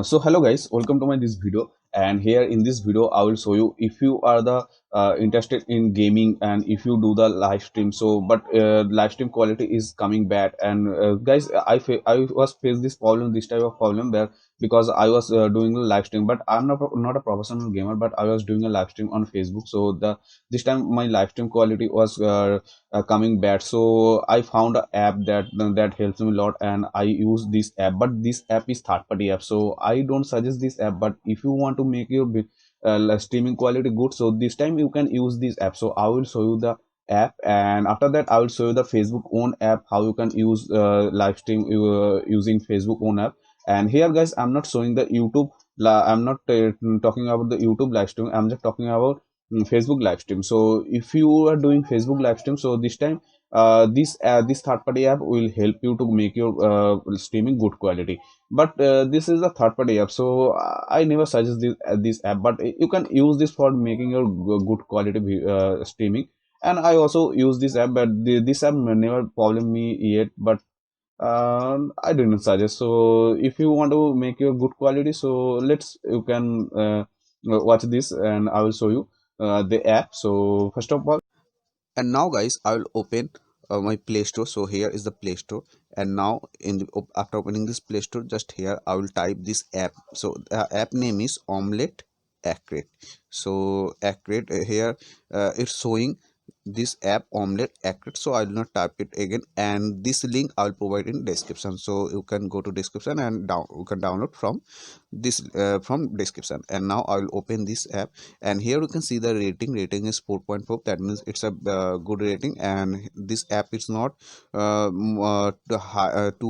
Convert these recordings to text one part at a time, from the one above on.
So hello guys, welcome to my this video. And here in this video I will show you, if you are the interested in gaming and if you do the live stream, so but live stream quality is coming bad. And guys, I was faced this type of problem where, because I was doing a live stream, but I'm not a professional gamer, but I was doing a live stream on Facebook. So the this time my live stream quality was coming bad. So I found an app that helps me a lot, and I use this app. But this app is third party app, so I don't suggest this app. But if you want to make your streaming quality good, so this time you can use this app. So I will show you the app, and after that I will show you the Facebook own app, how you can use live stream using Facebook own app. And here guys, I'm not showing the YouTube. I'm not talking about the YouTube live stream. I'm just talking about Facebook live stream. So if you are doing Facebook live stream, so this time this third party app will help you to make your streaming good quality. But this is a third party app, so I never suggest this app. But you can use this for making your good quality streaming. And I also use this app, but this app never problem me yet. But I didn't suggest. So if you want to make your good quality, so you can watch this, and I will show you the app. So first of all, and now guys, I will open my Play Store. So here is the Play Store, and now after opening this Play Store, just here I will type this app. So the app name is Omelette Accurate. So Accurate, here it's showing this app Omelette Accurate. So I will not type it again, and this link I will provide in description. So you can go to description and you can download from this from description. And now I will open this app, and here you can see the rating is 4.4. That means it's a good rating, and this app is not too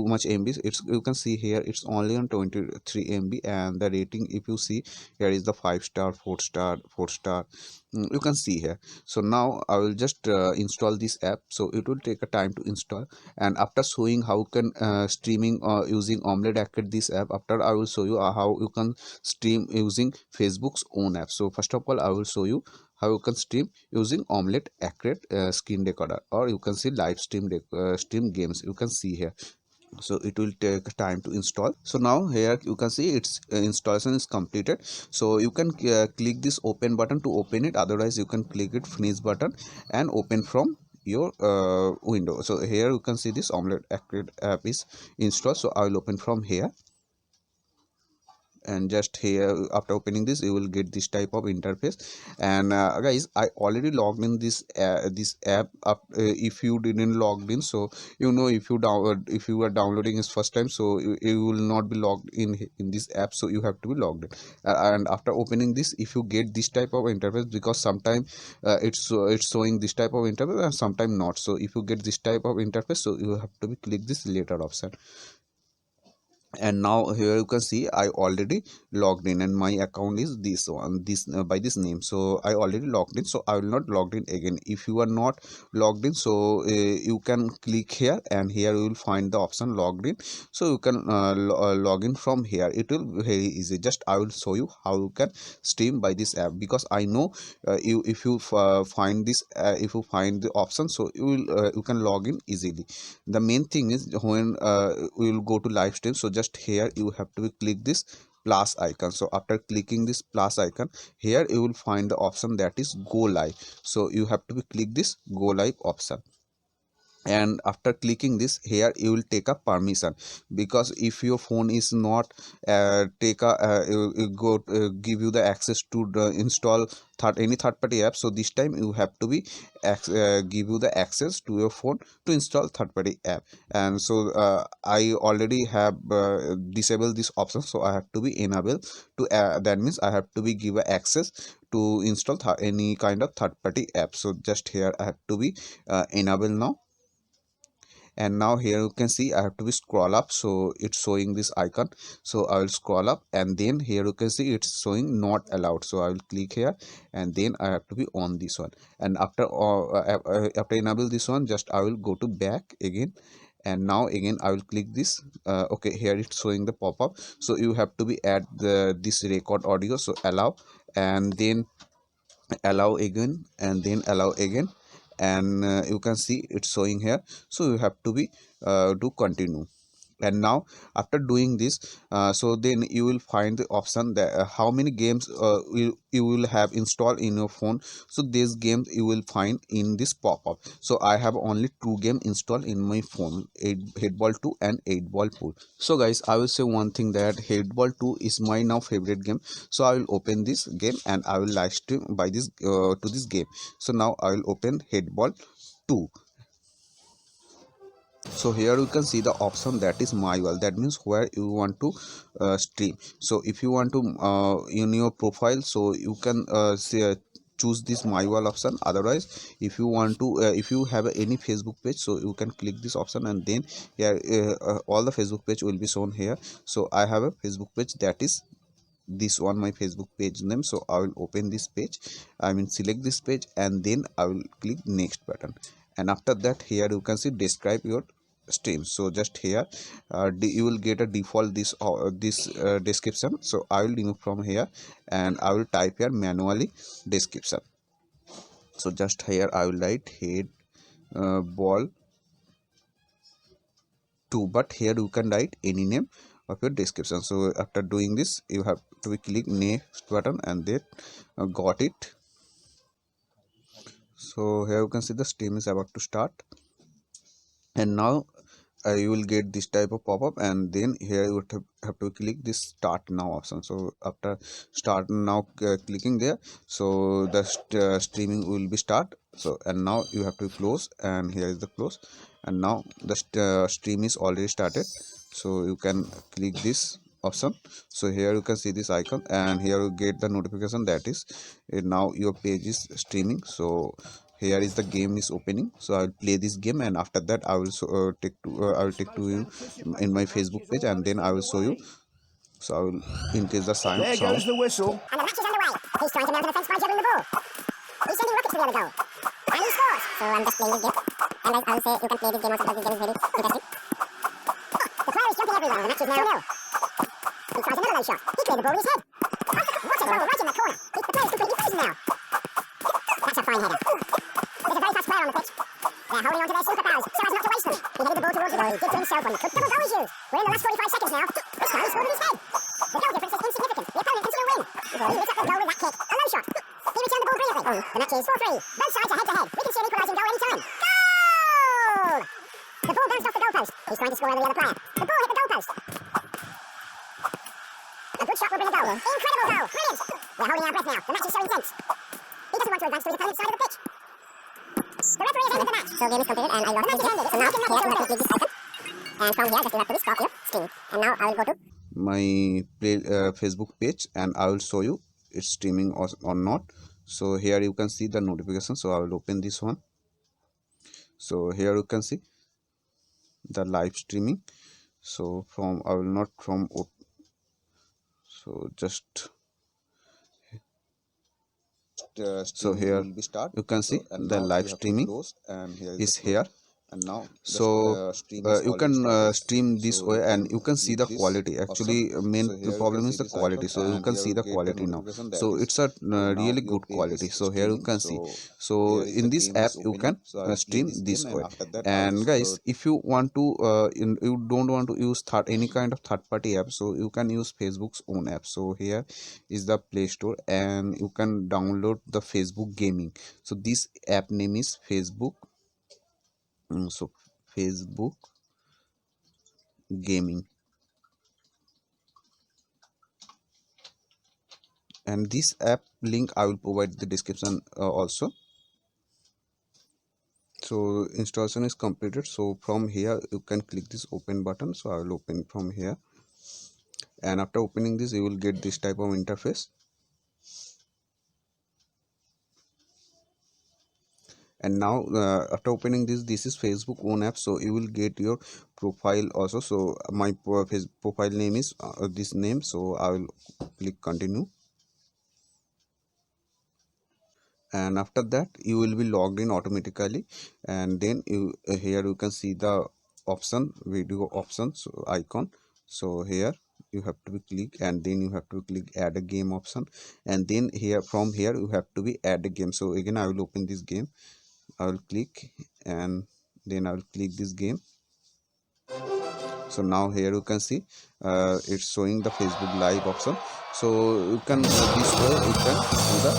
much MB. It's, you can see here, it's only on 23 MB. And the rating, if you see here, is the 5 star, 4 star, 4 star. You can see here. So now I will just install this app. So it will take a time to install, and after showing how can streaming using Omelette Accurate this app, after I will show you how you can stream using Facebook's own app. So first of all, I will show you how you can stream using Omelette Accurate screen recorder, or you can see live stream games. You can see here. So it will take time to install. So now here you can see its installation is completed. So you can click this open button to open it, otherwise you can click it finish button and open from your window. So here you can see this Omelette Accurate app is installed. So I will open from here, and just here, after opening this, you will get this type of interface. And guys, I already logged in this app up. If you didn't logged in, so you know, if you are downloading this first time, so you will not be logged in this app. So you have to be logged in. And after opening this, if you get this type of interface, because sometimes it's showing this type of interface and sometimes not. So if you get this type of interface, so you have to be click this later option. And now here you can see I already logged in, and my account is this one, this by this name. So I already logged in, so I will not logged in again. If you are not logged in, so you can click here, and here you will find the option logged in. So you can log in from here. It will be very easy. Just I will show you how you can stream by this app, because I know you if you find this if you find the option, so you can log in easily. The main thing is, when we will go to live stream, so just here you have to click this plus icon. So after clicking this plus icon, here you will find the option that is go live. So you have to click this go live option, and after clicking this, here you will take a permission. Because if your phone is not give you the access to install any third party app, so this time you have to be give you the access to your phone to install third party app. And so I already have disabled this option, so I have to be enable to that means I have to be give access to install any kind of third party app. So just here I have to be enable now. And now here you can see I have to be scroll up, so it's showing this icon. So I will scroll up, and then here you can see it's showing not allowed. So I will click here, and then I have to be on this one. And after enable this one, just I will go to back again. And now again I will click this okay, here it's showing the pop-up. So you have to be add this record audio, so allow, and then allow again, and then allow again. And you can see it's showing here. So you have to be do continue. And now after doing this, so then you will find the option that how many games you will have installed in your phone. So these games you will find in this pop-up. So I have only two games installed in my phone, 8 ball 2 and 8 ball pool. So guys, I will say one thing, that 8 ball 2 is my now favorite game. So I will open this game and I will live stream by this to this game. So now I will open 8 ball 2. So here you can see the option that is my world, that means where you want to stream. So if you want to in your profile, so you can choose this my world option. Otherwise, if you want to if you have any Facebook page, so you can click this option, and then here all the Facebook page will be shown here. So I have a Facebook page, that is this one, my Facebook page name. So I will open this page, I mean select this page, and then I will click next button. And after that, here you can see describe your stream. So just here you will get a default this description. So I will remove from here, and I will type here manually description. So just here I will write head ball 2, but here you can write any name of your description. So after doing this, you have to click next button, and then got it. So here you can see the stream is about to start, and now you will get this type of pop-up, and then here you would have to click this start now option. So after start now clicking there, so the streaming will be start. So and now you have to close, and here is the close, and now the stream is already started. So you can click this option. So here you can see this icon, and here you get the notification that is now your page is streaming. So here is the game is opening. So I will play this game, and after that I will I will take to you in my Facebook page, and then I will show you. So I will increase the sound. There goes the whistle. And the match is underway. He's trying to mount an offense by juggling the ball. He's sending rockets to the other goal. And he scores. So I'm just playing this game. And I will say you can play this game also because this game is very interesting. The player is jumping everywhere. The match is now 0. He tries another low shot. He cleared the ball with his head. What a goal, right in the corner. The player is completely frozen now. That's a fine header. There's a very fast player on the pitch. They're holding on to their superpowers so as not to waste them. He headed the ball towards the goal. He did to himself when he could. Double goal is used. We're in the last 45 seconds now. This time he scored with his head. The goal difference is insignificant. The opponent can still win. He lifts up the goal with that kick. A low shot. He returned the ball brilliantly. The match is 4-3. Both sides are head to head. We can see an equalising goal any time. Goal! The ball bounced off the goalpost. He's trying to score over the other player. The ball hit the goalpost. A good shot will bring a goal. Incredible goal. Brilliant. We're holding our breath now. The match is so intense. He doesn't want to advance to his opponent's side of the pitch. The referee has ended the match. So game is completed, and I lost. The match is ended. So now here you have to click this icon. And from here, just you have to stop your stream. And now I will go to my Facebook page, and I will show you it's streaming or not. So here you can see the notification. So I will open this one. So here you can see the live streaming. So from I will not from so just so here you can see the live streaming is here. And now so you can stream this way, and you can see the quality. Actually main problem is the quality. So you can see the quality now. So it's a really good quality. So here you can see. So in this app you can stream this way. And guys, if you want to you don't want to use any kind of third party app, so you can use Facebook's own app. So here is the Play Store, and you can download the Facebook Gaming. So this app name is Facebook. So Facebook Gaming, and this app link I will provide the description also. So installation is completed. So from here you can click this open button. So I will open from here, and after opening this you will get this type of interface. And now after opening this is Facebook own app. So you will get your profile also. So my profile name is this name. So I will click continue, and after that you will be logged in automatically. And then you here you can see the option, video options icon. So here you have to be click, and then you have to click add a game option, and then here from here you have to be add a game. So again I will open this game. I will click, and then I will click this game. So now here you can see it's showing the Facebook live option. So you can this way you can do the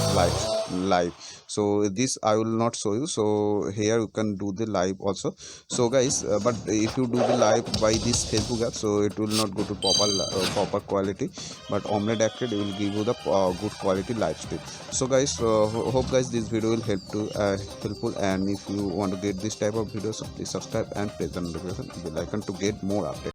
live. So this I will not show you. So here you can do the live also. So guys, but if you do the live by this Facebook app, so it will not go to proper quality, but Omlet Acted will give you the good quality live stream. So guys, hope guys this video will helpful, and if you want to get this type of videos, so please subscribe and press the notification bell icon to get more updates.